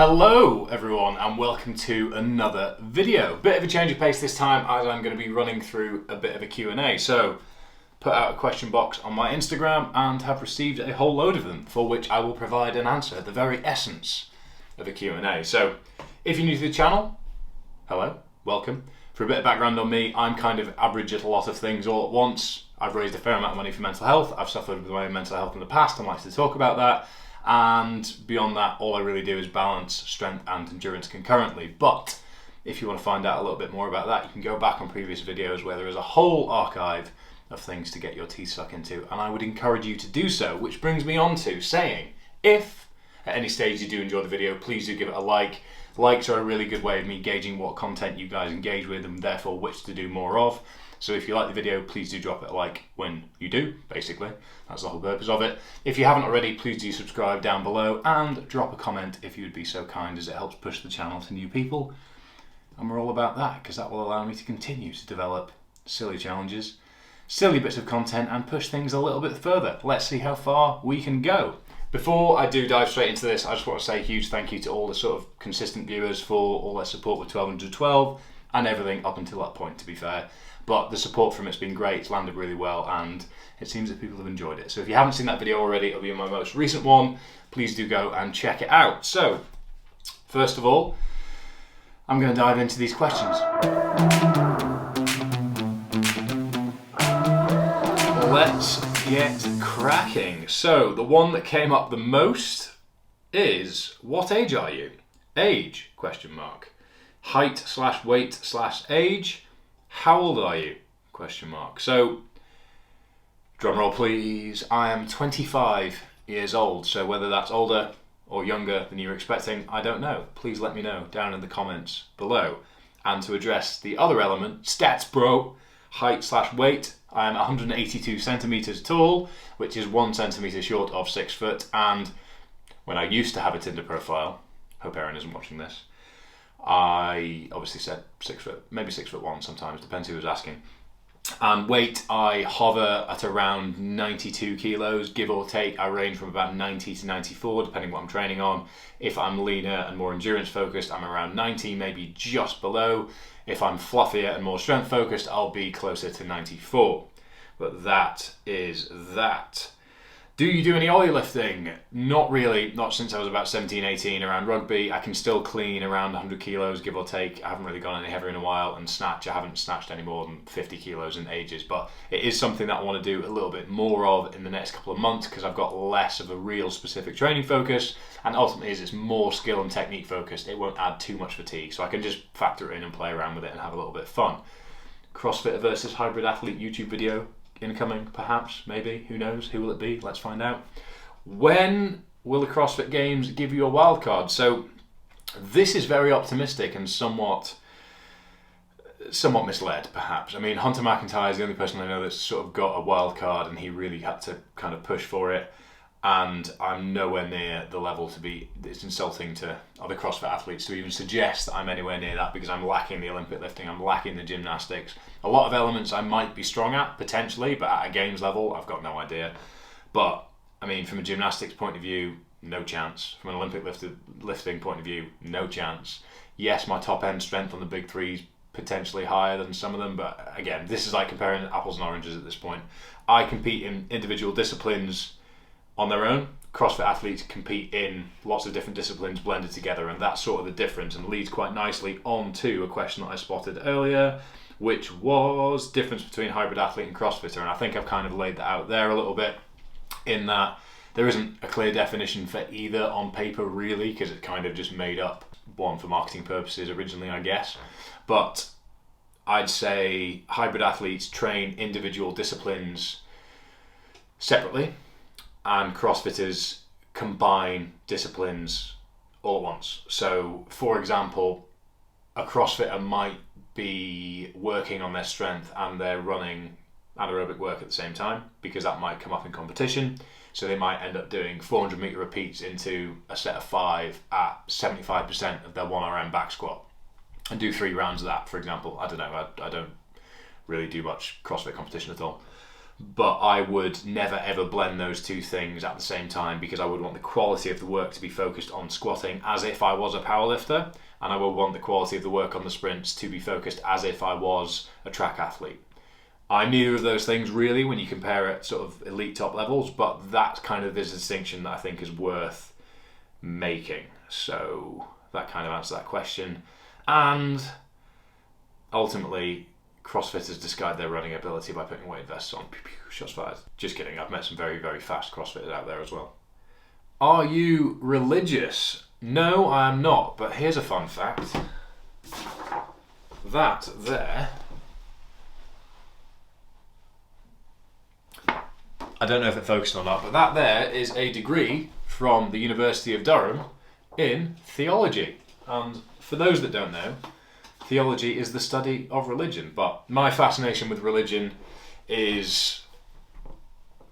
Hello everyone and welcome to another video. Bit of a change of pace this time as I'm going to be running through a bit of a Q&A. So put out a question box on my Instagram and have received a whole load of them for which I will provide an answer, the very essence of a Q&A. So if you're new to the channel, hello, welcome. For a bit of background on me, I'm kind of average at a lot of things all at once. I've raised a fair amount of money for mental health. I've suffered with my own mental health in the past and like to talk about that. And beyond that, all I really do is balance strength and endurance concurrently. But if you want to find out a little bit more about that, you can go back on previous videos where there is a whole archive of things to get your teeth stuck into, and I would encourage you to do so, which brings me on to saying, if at any stage you do enjoy the video, please do give it a like. Likes are a really good way of me gauging what content you guys engage with and therefore which to do more of. So if you like the video, please do drop it a like when you do, basically. That's the whole purpose of it. If you haven't already, please do subscribe down below and drop a comment if you would be so kind, as it helps push the channel to new people. And we're all about that, because that will allow me to continue to develop silly challenges, silly bits of content, and push things a little bit further. Let's see how far we can go. Before I do dive straight into this, I just want to say a huge thank you to all the sort of consistent viewers for all their support with 1212 and everything up until that point, to be fair. But the support from it's been great, it's landed really well, and it seems that people have enjoyed it. So if you haven't seen that video already, it'll be in my most recent one. Please do go and check it out. So, first of all, I'm going to dive into these questions. Let's get cracking. So, the one that came up the most is, what age are you? Age, question mark. Height/weight/age. How old are you? Question mark. So, drum roll please. I am 25 years old. So whether that's older or younger than you were expecting, I don't know. Please let me know down in the comments below. And to address the other element, stats bro, height/weight. I am 182 centimeters tall, which is 1 centimeter short of 6 foot. And when I used to have a Tinder profile, hope Erin isn't watching this, I obviously said 6 foot, maybe 6'1" sometimes, depends who was asking. And weight, I hover at around 92 kilos, give or take. I range from about 90 to 94, depending what I'm training on. If I'm leaner and more endurance focused, I'm around 90, maybe just below. If I'm fluffier and more strength focused, I'll be closer to 94. But that is that. Do you do any ollie lifting? Not really, not since I was about 17, 18 around rugby. I can still clean around 100 kilos, give or take. I haven't really gone any heavier in a while, and snatch, I haven't snatched any more than 50 kilos in ages, but it is something that I want to do a little bit more of in the next couple of months, because I've got less of a real specific training focus, and ultimately as it's more skill and technique focused, it won't add too much fatigue, so I can just factor it in and play around with it and have a little bit of fun. Crossfitter versus hybrid athlete YouTube video incoming, perhaps, maybe, who knows, who will it be? Let's find out. When will the Crossfit Games give you a wildcard? So this is very optimistic and somewhat misled, perhaps. I mean, Hunter McIntyre is the only person I know that's sort of got a wildcard, and he really had to kind of push for it, and I'm nowhere near the level to be. It's insulting to other CrossFit athletes to even suggest that I'm anywhere near that, because I'm lacking the Olympic lifting, I'm lacking the gymnastics. A lot of elements I might be strong at, potentially, but at a games level, I've got no idea. But, I mean, from a gymnastics point of view, no chance. From an Olympic lifting point of view, no chance. Yes, my top end strength on the big threes potentially higher than some of them, but again, this is like comparing apples and oranges at this point. I compete in individual disciplines on their own. CrossFit athletes compete in lots of different disciplines blended together, and that's sort of the difference, and leads quite nicely on to a question that I spotted earlier, which was difference between hybrid athlete and crossfitter, and I think I've kind of laid that out there a little bit, in that there isn't a clear definition for either on paper really, because it's kind of just made up one for marketing purposes originally, I guess. But I'd say hybrid athletes train individual disciplines separately, and crossfitters combine disciplines all at once. So for example, a crossfitter might be working on their strength and they're running anaerobic work at the same time, because that might come up in competition. So they might end up doing 400 meter repeats into a set of 5 at 75% of their 1RM back squat, and do 3 rounds of that, for example. I don't know, I don't really do much CrossFit competition at all. but I would never ever blend those two things at the same time, because I would want the quality of the work to be focused on squatting as if I was a powerlifter, and I would want the quality of the work on the sprints to be focused as if I was a track athlete. I'm neither of those things really when you compare it sort of elite top levels, but that kind of is a distinction that I think is worth making. So that kind of answers that question. And ultimately, CrossFitters disguise their running ability by putting weight vests on. Pew, pew, shots fired. Just kidding, I've met some very, very fast CrossFitters out there as well. Are you religious? No, I am not, but here's a fun fact. That there, I don't know if it focused or not, but that there is a degree from the University of Durham in theology. And for those that don't know, theology is the study of religion, but my fascination with religion is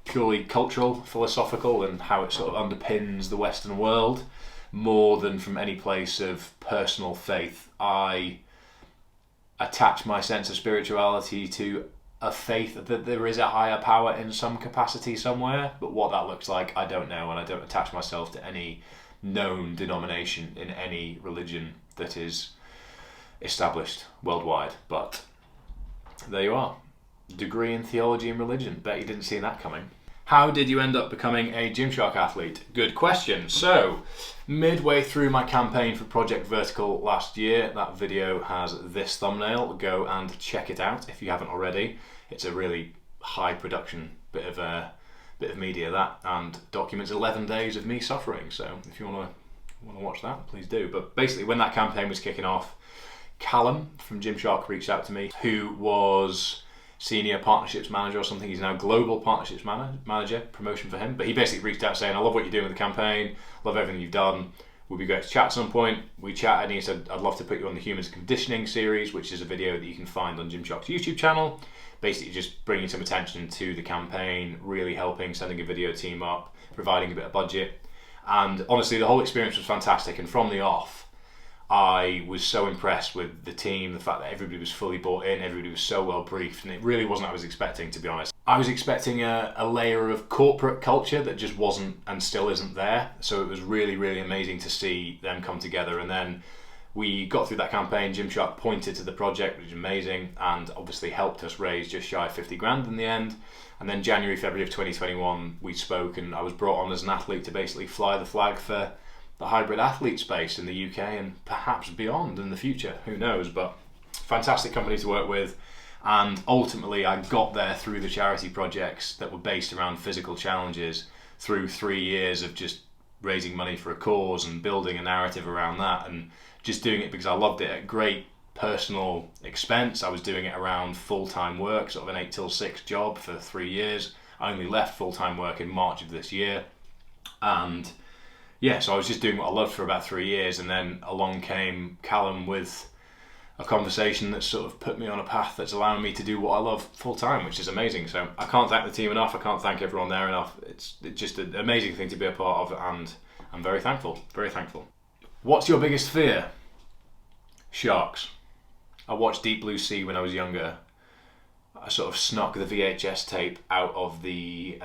purely cultural, philosophical, and how it sort of underpins the Western world more than from any place of personal faith. I attach my sense of spirituality to a faith that there is a higher power in some capacity somewhere, but what that looks like, I don't know, and I don't attach myself to any known denomination in any religion that is established worldwide. But there you are, degree in theology and religion. Bet you didn't see that coming. How did you end up becoming a Gymshark athlete? Good question. So, midway through my campaign for Project Vertical last year, that video has this thumbnail. Go and check it out if you haven't already. It's a really high production bit of media, that, and documents 11 days of me suffering. So if you want to watch that, please do. But basically, when that campaign was kicking off, Callum from Gymshark reached out to me, who was senior partnerships manager or something. He's now global partnerships manager, promotion for him. But he basically reached out saying, I love what you're doing with the campaign, love everything you've done, would be great to chat at some point. We chatted and he said, I'd love to put you on the Humans Conditioning series, which is a video that you can find on Gymshark's YouTube channel. Basically just bringing some attention to the campaign, really helping, sending a video team up, providing a bit of budget. And honestly, the whole experience was fantastic. And from the off, I was so impressed with the team, the fact that everybody was fully bought in, everybody was so well briefed, and it really wasn't what I was expecting, to be honest. I was expecting a layer of corporate culture that just wasn't and still isn't there. So it was really, really amazing to see them come together. And then we got through that campaign. Gymshark pointed to the project, which is amazing, and obviously helped us raise just shy of 50 grand in the end. And then January, February of 2021, we spoke, and I was brought on as an athlete to basically fly the flag for the hybrid athlete space in the UK and perhaps beyond in the future, who knows. But fantastic company to work with, and ultimately I got there through the charity projects that were based around physical challenges, through 3 years of just raising money for a cause and building a narrative around that, and just doing it because I loved it at great personal expense. I was doing it around full-time work, sort of an 8 till 6 job for 3 years. I only left full-time work in March of this year, and yeah, so I was just doing what I loved for about 3 years, and then along came Callum with a conversation that sort of put me on a path that's allowing me to do what I love full time, which is amazing. So I can't thank the team enough. I can't thank everyone there enough. It's just an amazing thing to be a part of, and I'm very thankful, very thankful. What's your biggest fear? Sharks. I watched Deep Blue Sea when I was younger. I sort of snuck the VHS tape out of the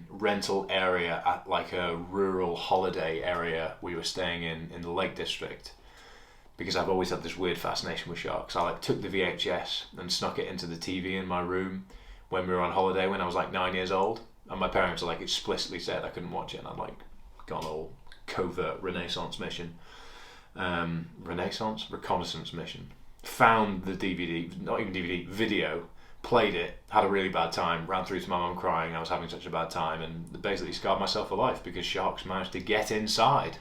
rental area at like a rural holiday area we were staying in the Lake District, because I've always had this weird fascination with sharks. I like took the VHS and snuck it into the TV in my room when we were on holiday when I was like 9 years old, and my parents like explicitly said I couldn't watch it, and I'd like gone all covert reconnaissance mission, found the DVD, not even DVD, video, played it, had a really bad time, ran through to my mum crying I was having such a bad time, and basically scarred myself for life because sharks managed to get inside.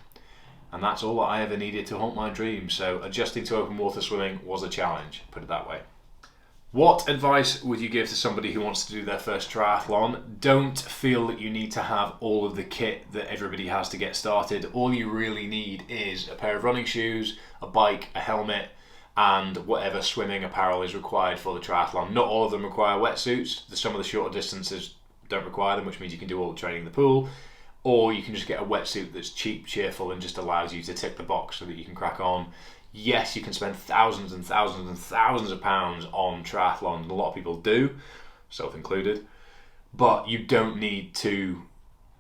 And that's all that I ever needed to haunt my dreams. So adjusting to open water swimming was a challenge, put it that way. What advice would you give to somebody who wants to do their first triathlon? Don't feel that you need to have all of the kit that everybody has to get started. All you really need is a pair of running shoes, a bike, a helmet, and whatever swimming apparel is required for the triathlon. Not all of them require wetsuits. Some of the shorter distances don't require them, which means you can do all the training in the pool. Or you can just get a wetsuit that's cheap, cheerful, and just allows you to tick the box so that you can crack on. Yes, you can spend thousands and thousands and thousands of pounds on triathlons, and a lot of people do, self included. but you don't need to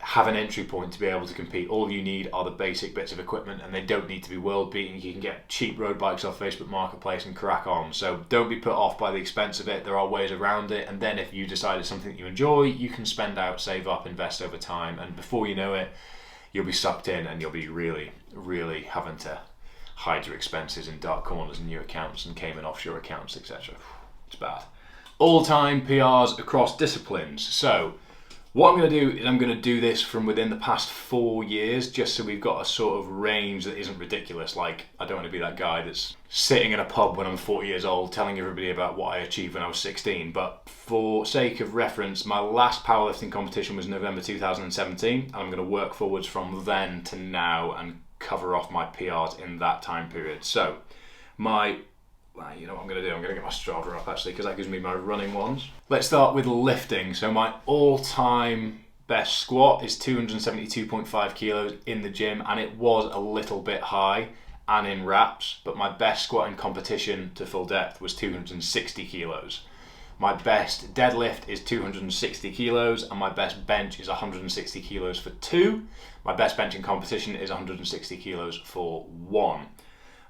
have an entry point to be able to compete. All you need are the basic bits of equipment, and they don't need to be world beating. You can get cheap road bikes off Facebook Marketplace and crack on. So don't be put off by the expense of it. There are ways around it, and then if you decide it's something that you enjoy, you can spend out, save up, invest over time, and before you know it, you'll be sucked in and you'll be really, really having to hide your expenses in dark corners and new accounts and Cayman offshore accounts, etc. It's bad. All-time PRs across disciplines. So what I'm going to do is I'm going to do this from within the past 4 years, just so we've got a sort of range that isn't ridiculous. Like, I don't want to be that guy that's sitting in a pub when I'm 40 years old telling everybody about what I achieved when I was 16. But for sake of reference, my last powerlifting competition was November 2017, and I'm going to work forwards from then to now and cover off my PRs in that time period. So you know what I'm going to do? I'm going to get my Strava up actually, because that gives me my running ones. Let's start with lifting. So my all-time best squat is 272.5 kilos in the gym, and it was a little bit high and in reps, but my best squat in competition to full depth was 260 kilos. My best deadlift is 260 kilos, and my best bench is 160 kilos for 2. My best bench in competition is 160 kilos for 1.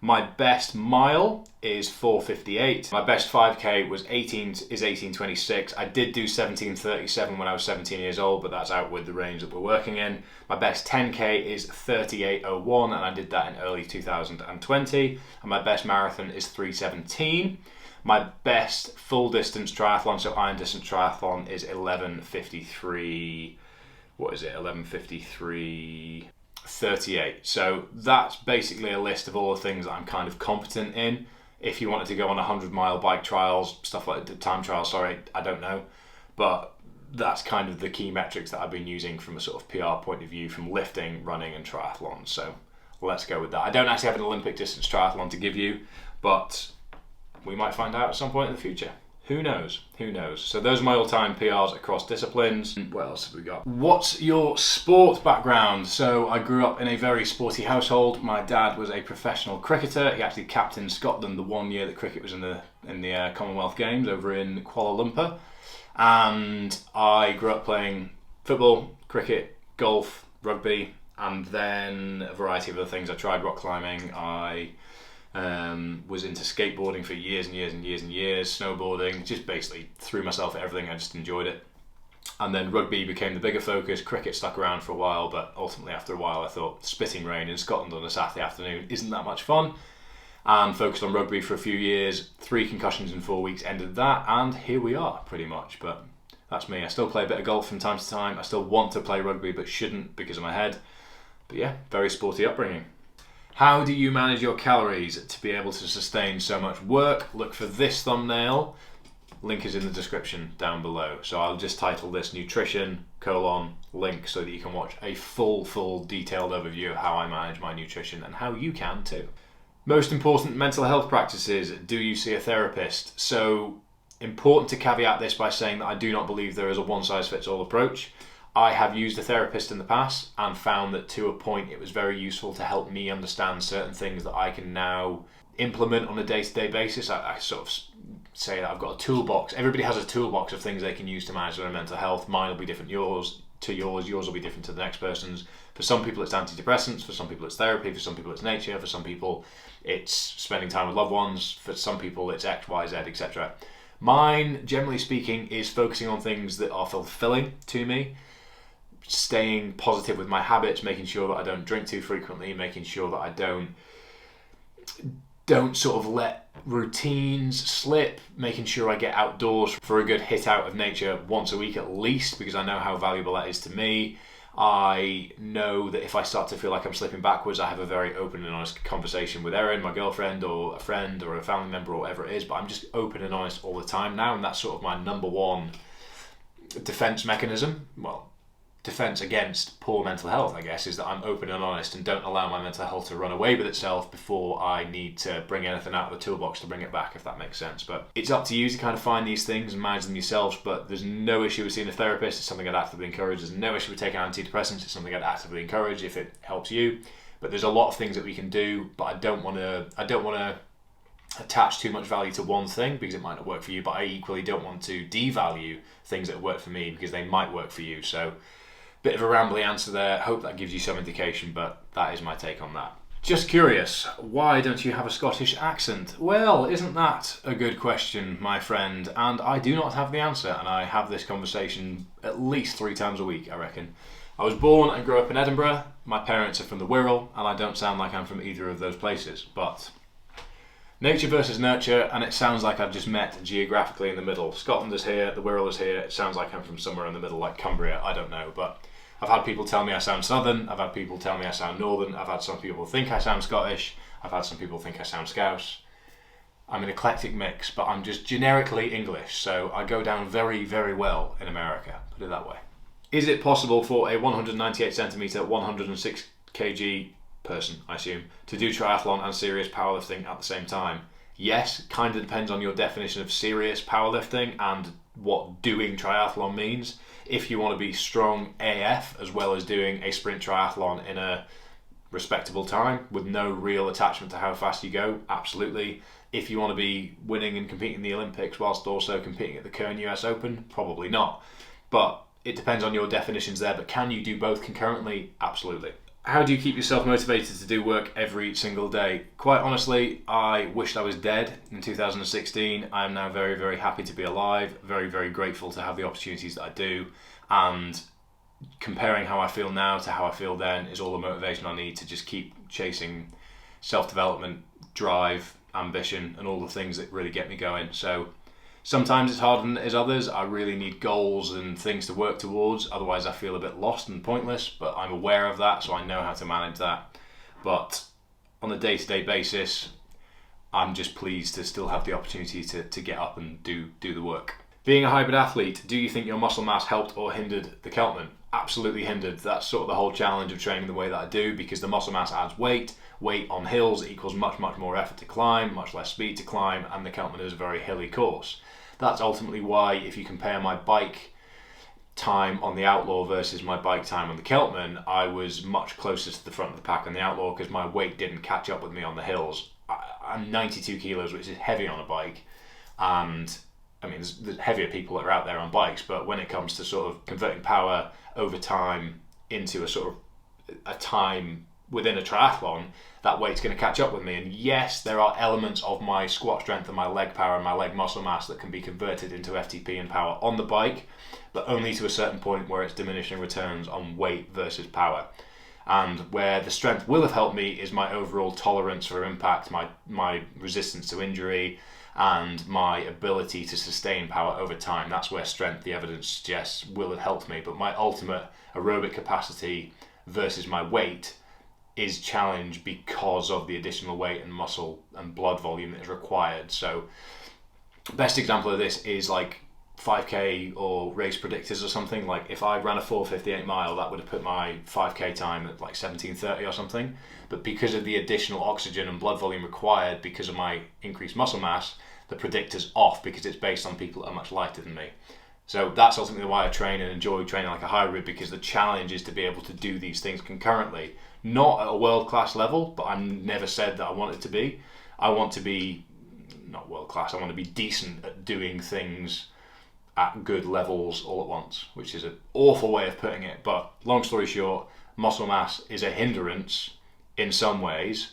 My best mile is 4:58. My best 5k is 18:26. I did do 17:37 when I was 17 years old, but that's out with the range that we're working in. My best 10k is 38:01, and I did that in early 2020. And my best marathon is 3:17. My best full distance triathlon, so iron distance triathlon, is 11:53. What is it? 11:53:38. So that's basically a list of all the things that I'm kind of competent in. If you wanted to go on 100-mile bike trials, stuff like the time trials, I don't know. But that's kind of the key metrics that I've been using from a sort of PR point of view from lifting, running and triathlon. So let's go with that. I don't actually have an Olympic distance triathlon to give you, but we might find out at some point in the future. Who knows? Who knows? So those are my all-time PRs across disciplines. What else have we got? What's your sport background? So I grew up in a very sporty household. My dad was a professional cricketer. He actually captained Scotland the one year that cricket was in the Commonwealth Games over in Kuala Lumpur. And I grew up playing football, cricket, golf, rugby, and then a variety of other things. I tried rock climbing. I was into skateboarding for years and years and years and years, snowboarding, just basically threw myself at everything. I just enjoyed it. And then rugby became the bigger focus. Cricket stuck around for a while, but ultimately after a while I thought spitting rain in Scotland on a Saturday afternoon isn't that much fun, and focused on rugby for a few years. 3 concussions in 4 weeks ended that, and here we are pretty much. But that's me. I still play a bit of golf from time to time. I still want to play rugby but shouldn't because of my head. But yeah, very sporty upbringing. How do you manage your calories to be able to sustain so much work? Look for this thumbnail. Link is in the description down below. So I'll just title this nutrition : link, so that you can watch a full detailed overview of how I manage my nutrition and how you can too. Most important mental health practices: do you see a therapist? So important to caveat this by saying that I do not believe there is a one-size-fits-all approach. I have used a therapist in the past and found that to a point it was very useful to help me understand certain things that I can now implement on a day-to-day basis. I sort of say that I've got a toolbox. Everybody has a toolbox of things they can use to manage their mental health. Mine will be different yours will be different to the next person's. For some people it's antidepressants, for some people it's therapy, for some people it's nature, for some people it's spending time with loved ones, for some people it's X, Y, Z, etc. Mine, generally speaking, is focusing on things that are fulfilling to me. Staying positive with my habits, making sure that I don't drink too frequently, making sure that I don't sort of let routines slip, making sure I get outdoors for a good hit out of nature once a week at least, because I know how valuable that is to me. I know that if I start to feel like I'm slipping backwards, I have a very open and honest conversation with Erin, my girlfriend, or a friend or a family member or whatever it is, but I'm just open and honest all the time now, and that's sort of my number one defense mechanism. Well, defense against poor mental health, I guess, is that I'm open and honest and don't allow my mental health to run away with itself before I need to bring anything out of the toolbox to bring it back, if that makes sense. But it's up to you to kind of find these things and manage them yourselves. But there's no issue with seeing a therapist. It's something I'd actively encourage. There's no issue with taking antidepressants. It's something I'd actively encourage if it helps you. But there's a lot of things that we can do, but I don't want to attach too much value to one thing because it might not work for you, but I equally don't want to devalue things that work for me because they might work for you. So bit of a rambly answer there. Hope that gives you some indication, but that is my take on that. Just curious, why don't you have a Scottish accent? Well, isn't that a good question, my friend? And I do not have the answer, and I have this conversation at least 3 times a week, I reckon. I was born and grew up in Edinburgh. My parents are from the Wirral, and I don't sound like I'm from either of those places, but nature versus nurture, and it sounds like I've just met geographically in the middle. Scotland is here, the Wirral is here. It sounds like I'm from somewhere in the middle, like Cumbria. I don't know, but I've had people tell me I sound southern. I've had people tell me I sound northern. I've had some people think I sound Scottish. I've had some people think I sound Scouse. I'm an eclectic mix, but I'm just generically English, so I go down very, very well in America, put it that way. Is it possible for a 198 centimetre, 106 kg person, I assume, to do triathlon and serious powerlifting at the same time? Yes, kind of depends on your definition of serious powerlifting and what doing triathlon means. If you want to be strong AF as well as doing a sprint triathlon in a respectable time with no real attachment to how fast you go, absolutely. If you want to be winning and competing in the Olympics whilst also competing at the Kern US Open, probably not. But it depends on your definitions there, but can you do both concurrently? Absolutely. How do you keep yourself motivated to do work every single day? Quite honestly, I wished I was dead in 2016. I am now very, very happy to be alive, very, very grateful to have the opportunities that I do, and comparing how I feel now to how I feel then is all the motivation I need to just keep chasing self-development, drive, ambition, and all the things that really get me going. So sometimes it's harder than it is others. I really need goals and things to work towards, otherwise I feel a bit lost and pointless, but I'm aware of that, so I know how to manage that. But on a day-to-day basis, I'm just pleased to still have the opportunity to get up and do the work. Being a hybrid athlete, do you think your muscle mass helped or hindered the Celtman? Absolutely hindered. That's sort of the whole challenge of training the way that I do, because the muscle mass adds weight. Weight on hills equals much, much more effort to climb, much less speed to climb, and the Celtman is a very hilly course. That's ultimately why, if you compare my bike time on the Outlaw versus my bike time on the Celtman, I was much closer to the front of the pack on the Outlaw because my weight didn't catch up with me on the hills. I'm 92 kilos, which is heavy on a bike, and I mean, there's heavier people that are out there on bikes, but when it comes to sort of converting power over time into a sort of a time within a triathlon, that weight's going to catch up with me. And yes, there are elements of my squat strength and my leg power and my leg muscle mass that can be converted into FTP and power on the bike, but only to a certain point where it's diminishing returns on weight versus power. And where the strength will have helped me is my overall tolerance for impact, my resistance to injury, and my ability to sustain power over time. That's where strength, the evidence suggests, will have helped me. But my ultimate aerobic capacity versus my weight is challenged because of the additional weight and muscle and blood volume that is required. So best example of this is like 5k or race predictors or something. Like if I ran a 4:58 mile, that would have put my 5k time at like 17:30 or something. But because of the additional oxygen and blood volume required because of my increased muscle mass, the predictor's off because it's based on people that are much lighter than me. So that's ultimately why I train and enjoy training like a hybrid, because the challenge is to be able to do these things concurrently. Not at a world-class level, but I've never said that I want it to be. I want to be, not world-class, I want to be decent at doing things at good levels all at once, which is an awful way of putting it. But long story short, muscle mass is a hindrance in some ways,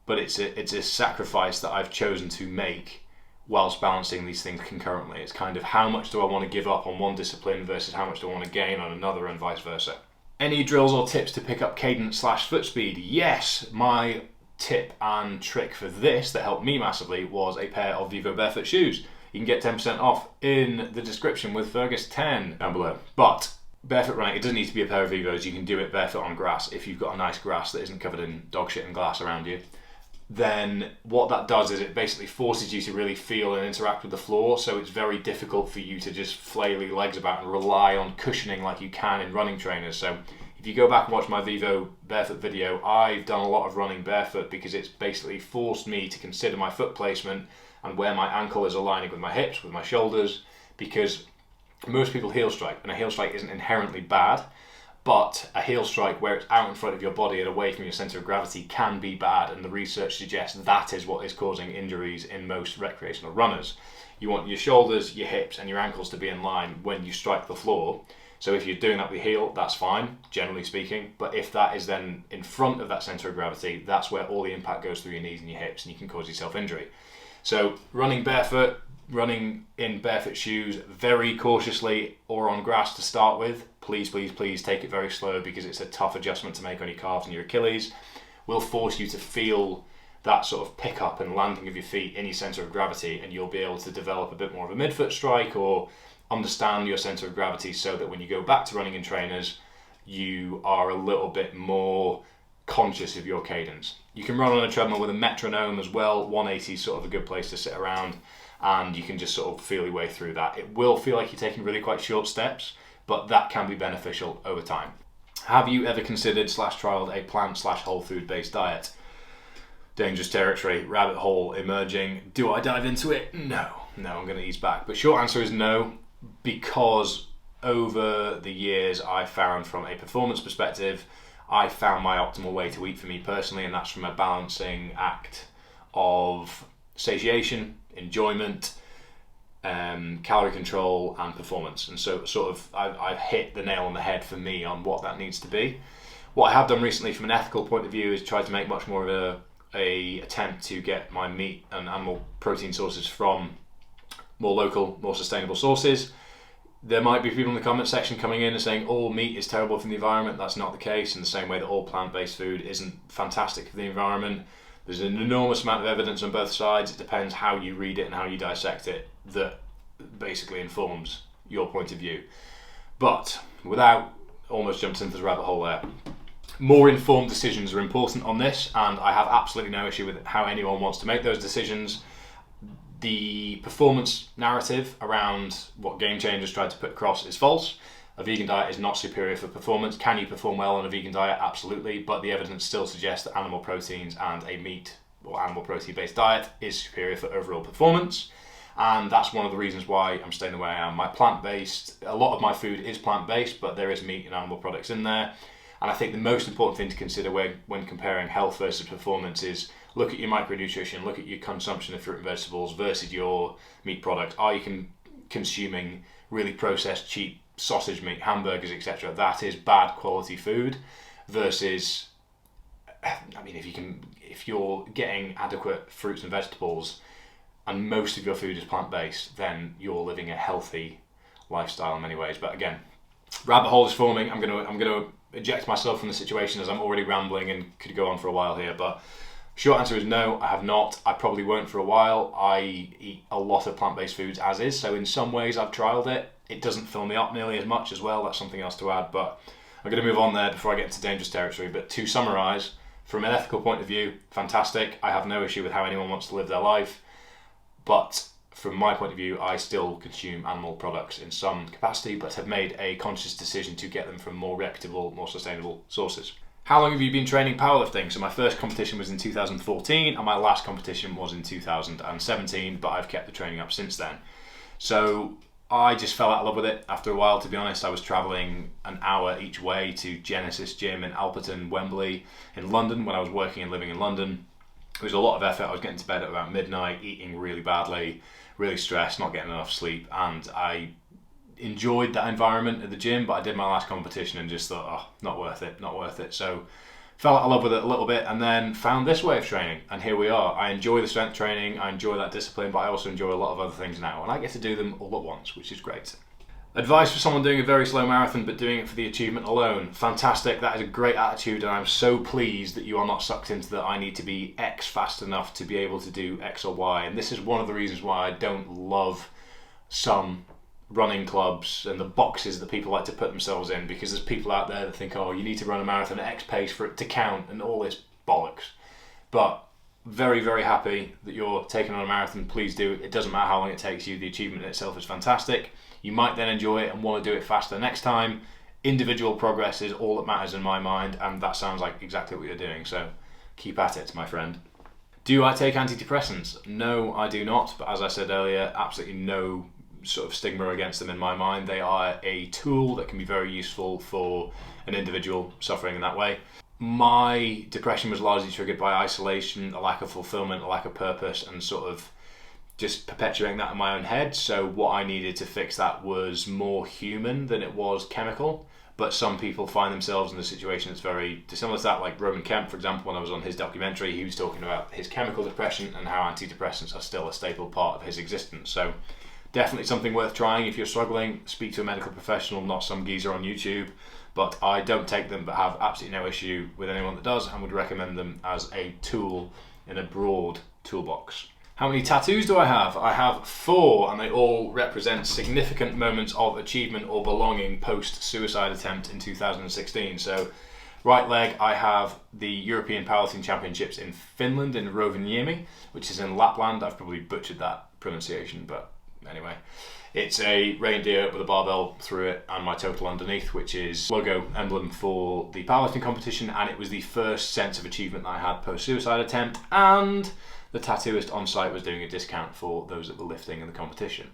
but it's a sacrifice that I've chosen to make whilst balancing these things concurrently. It's kind of how much do I want to give up on one discipline versus how much do I want to gain on another, and vice versa. Any drills or tips to pick up cadence / foot speed? Yes, my tip and trick for this that helped me massively was a pair of Vivo barefoot shoes. You can get 10% off in the description with Fergus10 down below. But barefoot running, it doesn't need to be a pair of Vivos. You can do it barefoot on grass if you've got a nice grass that isn't covered in dog shit and glass around you. Then what that does is it basically forces you to really feel and interact with the floor, so it's very difficult for you to just flail your legs about and rely on cushioning like you can in running trainers. So if you go back and watch my Vivo barefoot video, I've done a lot of running barefoot because it's basically forced me to consider my foot placement and where my ankle is aligning with my hips, with my shoulders, because most people heel strike, and a heel strike isn't inherently bad, But a heel strike where it's out in front of your body and away from your centre of gravity can be bad, and the research suggests that is what is causing injuries in most recreational runners. You want your shoulders, your hips and your ankles to be in line when you strike the floor. So if you're doing that with your heel, that's fine, generally speaking. But if that is then in front of that centre of gravity, that's where all the impact goes through your knees and your hips, and you can cause yourself injury. So running barefoot, running in barefoot shoes very cautiously or on grass to start with, please take it very slow, because it's a tough adjustment to make on your calves and your Achilles. Will force you to feel that sort of pickup and landing of your feet in your centre of gravity, and you'll be able to develop a bit more of a midfoot strike or understand your centre of gravity, so that when you go back to running in trainers, you are a little bit more conscious of your cadence. You can run on a treadmill with a metronome as well. 180 is sort of a good place to sit around, and you can just sort of feel your way through that. It will feel like you're taking really quite short steps, but that can be beneficial over time. Have you ever considered / trialed a plant / whole food based diet? Dangerous territory, rabbit hole emerging. Do I dive into it? No, I'm going to ease back. But short answer is no, because over the years I found, from a performance perspective, I found my optimal way to eat for me personally, and that's from a balancing act of satiation, enjoyment, calorie control and performance. And so sort of I've hit the nail on the head for me on what that needs to be. What I have done recently from an ethical point of view is try to make much more of a attempt to get my meat and animal protein sources from more local, more sustainable sources. There might be people in the comment section coming in and saying all meat is terrible for the environment. That's not the case, in the same way that all plant-based food isn't fantastic for the environment. There's an enormous amount of evidence on both sides. It depends how you read it and how you dissect it that basically informs your point of view. But without almost jumping into the rabbit hole there, more informed decisions are important on this, and I have absolutely no issue with how anyone wants to make those decisions. The performance narrative around what Game Changers tried to put across is false. A vegan diet is not superior for performance. Can you perform well on a vegan diet? Absolutely, but the evidence still suggests that animal proteins and a meat or animal protein based diet is superior for overall performance, and that's one of the reasons why I'm staying the way I am. A lot of my food is plant-based, but there is meat and animal products in there. And I think the most important thing to consider when comparing health versus performance is look at your micronutrition, look at your consumption of fruit and vegetables versus your meat product. Are you consuming really processed, cheap sausage meat, hamburgers, etc.? That is bad quality food. Versus, I mean, if you're getting adequate fruits and vegetables and most of your food is plant-based, then you're living a healthy lifestyle in many ways. But again, rabbit hole is forming. I'm gonna eject myself from the situation, as I'm already rambling and could go on for a while here. But short answer is no, I have not. I probably won't for a while. I eat a lot of plant-based foods as is, so in some ways I've trialed it. It doesn't fill me up nearly as much as well. That's something else to add, but I'm going to move on there before I get into dangerous territory. But to summarise, from an ethical point of view, fantastic. I have no issue with how anyone wants to live their life, but from my point of view, I still consume animal products in some capacity, but have made a conscious decision to get them from more reputable, more sustainable sources. How long have you been training powerlifting? So my first competition was in 2014 and my last competition was in 2017, but I've kept the training up since then. So I just fell out of love with it after a while, to be honest. I was travelling an hour each way to Genesis Gym in Alperton, Wembley in London when I was working and living in London. It was a lot of effort. I was getting to bed at about midnight, eating really badly, really stressed, not getting enough sleep, and I enjoyed that environment at the gym, but I did my last competition and just thought, oh, not worth it. So fell out of love with it a little bit and then found this way of training, and here we are. I enjoy the strength training, I enjoy that discipline, but I also enjoy a lot of other things now, and I get to do them all at once, which is great. Advice for someone doing a very slow marathon but doing it for the achievement alone. Fantastic, that is a great attitude, and I'm so pleased that you are not sucked into that I need to be X fast enough to be able to do X or Y. And this is one of the reasons why I don't love some running clubs and the boxes that people like to put themselves in, because there's people out there that think, oh, you need to run a marathon at X pace for it to count and all this bollocks. But very, very happy that you're taking on a marathon. Please do. It doesn't matter how long it takes you. The achievement in itself is fantastic. You might then enjoy it and want to do it faster next time. Individual progress is all that matters in my mind, and that sounds like exactly what you're doing. So keep at it, my friend. Do I take antidepressants? No, I do not. But as I said earlier, absolutely no sort of stigma against them in my mind. They are a tool that can be very useful for an individual suffering in that way. My depression was largely triggered by isolation, a lack of fulfillment, a lack of purpose, and sort of just perpetuating that in my own head. So what I needed to fix that was more human than it was chemical. But some people find themselves in a situation that's very dissimilar to that, like Roman Kemp, for example. When I was on his documentary, he was talking about his chemical depression and how antidepressants are still a staple part of his existence. So definitely something worth trying. If you're struggling, speak to a medical professional, not some geezer on YouTube. But I don't take them, but have absolutely no issue with anyone that does, and would recommend them as a tool in a broad toolbox. How many tattoos do I have? I have 4, and they all represent significant moments of achievement or belonging post-suicide attempt in 2016. So, right leg, I have the European Powerlifting Championships in Finland, in Rovaniemi, which is in Lapland. I've probably butchered that pronunciation, but anyway. It's a reindeer with a barbell through it and my total underneath, which is logo emblem for the powerlifting competition, and it was the first sense of achievement that I had post-suicide attempt, and the tattooist on site was doing a discount for those that were lifting in the competition.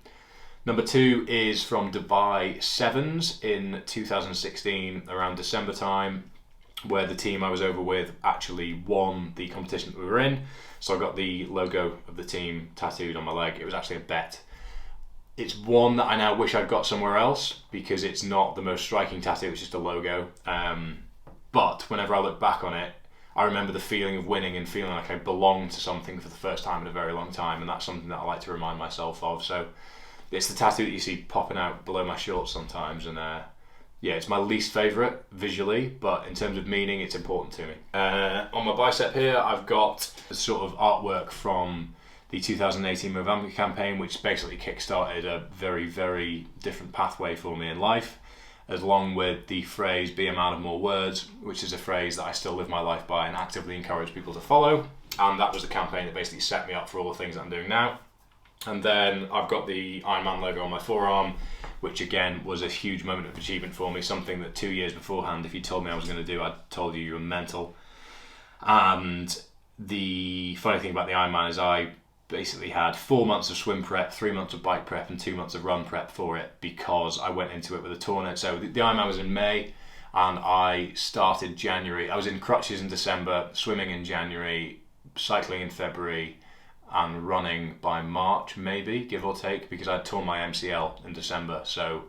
Number 2 is from Dubai Sevens in 2016, around December time, where the team I was over with actually won the competition that we were in. So I got the logo of the team tattooed on my leg. It was actually a bet. It's one that I now wish I'd got somewhere else, because it's not the most striking tattoo, it's just a logo. But whenever I look back on it, I remember the feeling of winning and feeling like I belonged to something for the first time in a very long time, and that's something that I like to remind myself of. So it's the tattoo that you see popping out below my shorts sometimes, and yeah, it's my least favourite visually, but in terms of meaning, it's important to me. On my bicep here, I've got a sort of artwork from the 2018 Movember campaign, which basically kick-started a very, very different pathway for me in life, along with the phrase, be a man of more words, which is a phrase that I still live my life by and actively encourage people to follow. And that was the campaign that basically set me up for all the things that I'm doing now. And then I've got the Ironman logo on my forearm, which again was a huge moment of achievement for me, something that 2 years beforehand, if you told me I was going to do, I'd told you were mental. And the funny thing about the Ironman is I basically had 4 months of swim prep, 3 months of bike prep, and 2 months of run prep for it, because I went into it with a tourniquet. So the Ironman was in May, and I started January. I was in crutches in December, swimming in January, cycling in February, and running by March, maybe, give or take, because I'd torn my MCL in December. So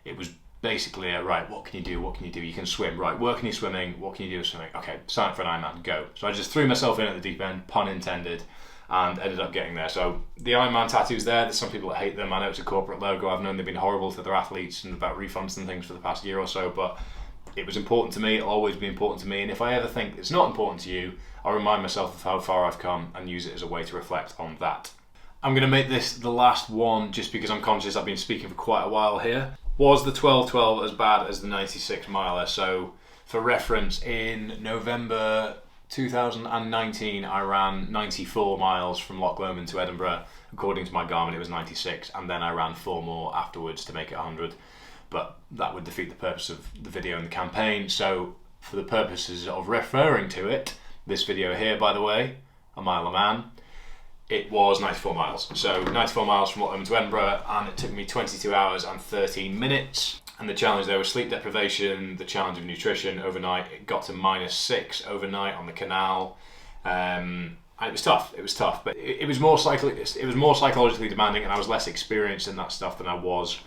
it was basically right, what can you do, what can you do? You can swim, right, work on your swimming, what can you do with swimming? Okay, sign up for an Ironman, go. So I just threw myself in at the deep end, pun intended, and ended up getting there. So the Ironman tattoo's there. There's some people that hate them. I know it's a corporate logo. I've known they've been horrible to their athletes and about refunds and things for the past year or so, but it was important to me. It'll always be important to me. And if I ever think it's not important to you, I'll remind myself of how far I've come and use it as a way to reflect on that. I'm going to make this the last one just because I'm conscious I've been speaking for quite a while here. Was the 12:12 as bad as the 96 miler? So for reference, in November 2019, I ran 94 miles from Loch Lomond to Edinburgh. According to my Garmin, it was 96, and then I ran 4 more afterwards to make it 100. But that would defeat the purpose of the video and the campaign. So for the purposes of referring to it, this video here, by the way, A Mile a Man, it was 94 miles. So 94 miles from Loch Lomond to Edinburgh, and it took me 22 hours and 13 minutes. And the challenge there was sleep deprivation, the challenge of nutrition overnight. It got to -6 overnight on the canal. And it was tough, but it was more psychologically demanding, and I was less experienced in that stuff than I was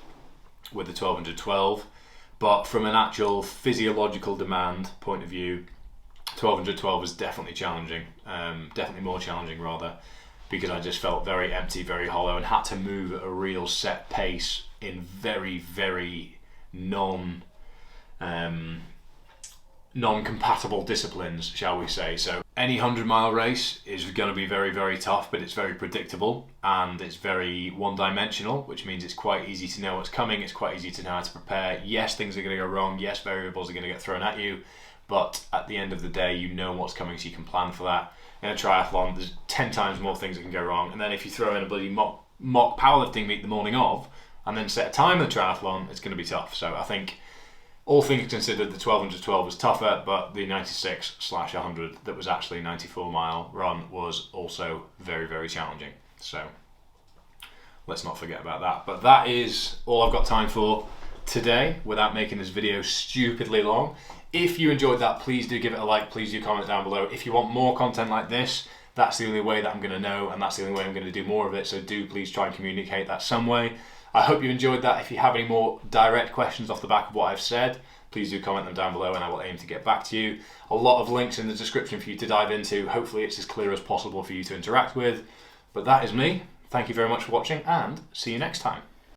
with the 1212. But from an actual physiological demand point of view, 1212 was definitely challenging, definitely more challenging rather, because I just felt very empty, very hollow, and had to move at a real set pace in very, very non-compatible disciplines, shall we say. So any 100-mile race is going to be very, very tough, but it's very predictable and it's very one-dimensional, which means it's quite easy to know what's coming. It's quite easy to know how to prepare. Yes, things are going to go wrong. Yes, variables are going to get thrown at you, but at the end of the day, you know what's coming, so you can plan for that. In a triathlon, there's 10 times more things that can go wrong, and then if you throw in a bloody mock powerlifting meet the morning of, and then set a time in the triathlon, it's going to be tough. So I think, all things considered, the 1212 was tougher, but the 96/100 that was actually a 94-mile run was also very, very challenging. So let's not forget about that. But that is all I've got time for today without making this video stupidly long. If you enjoyed that, please do give it a like, please do comment down below. If you want more content like this, that's the only way that I'm going to know, and that's the only way I'm going to do more of it, so do please try and communicate that some way. I hope you enjoyed that. If you have any more direct questions off the back of what I've said, please do comment them down below and I will aim to get back to you. A lot of links in the description for you to dive into. Hopefully it's as clear as possible for you to interact with. But that is me. Thank you very much for watching and see you next time.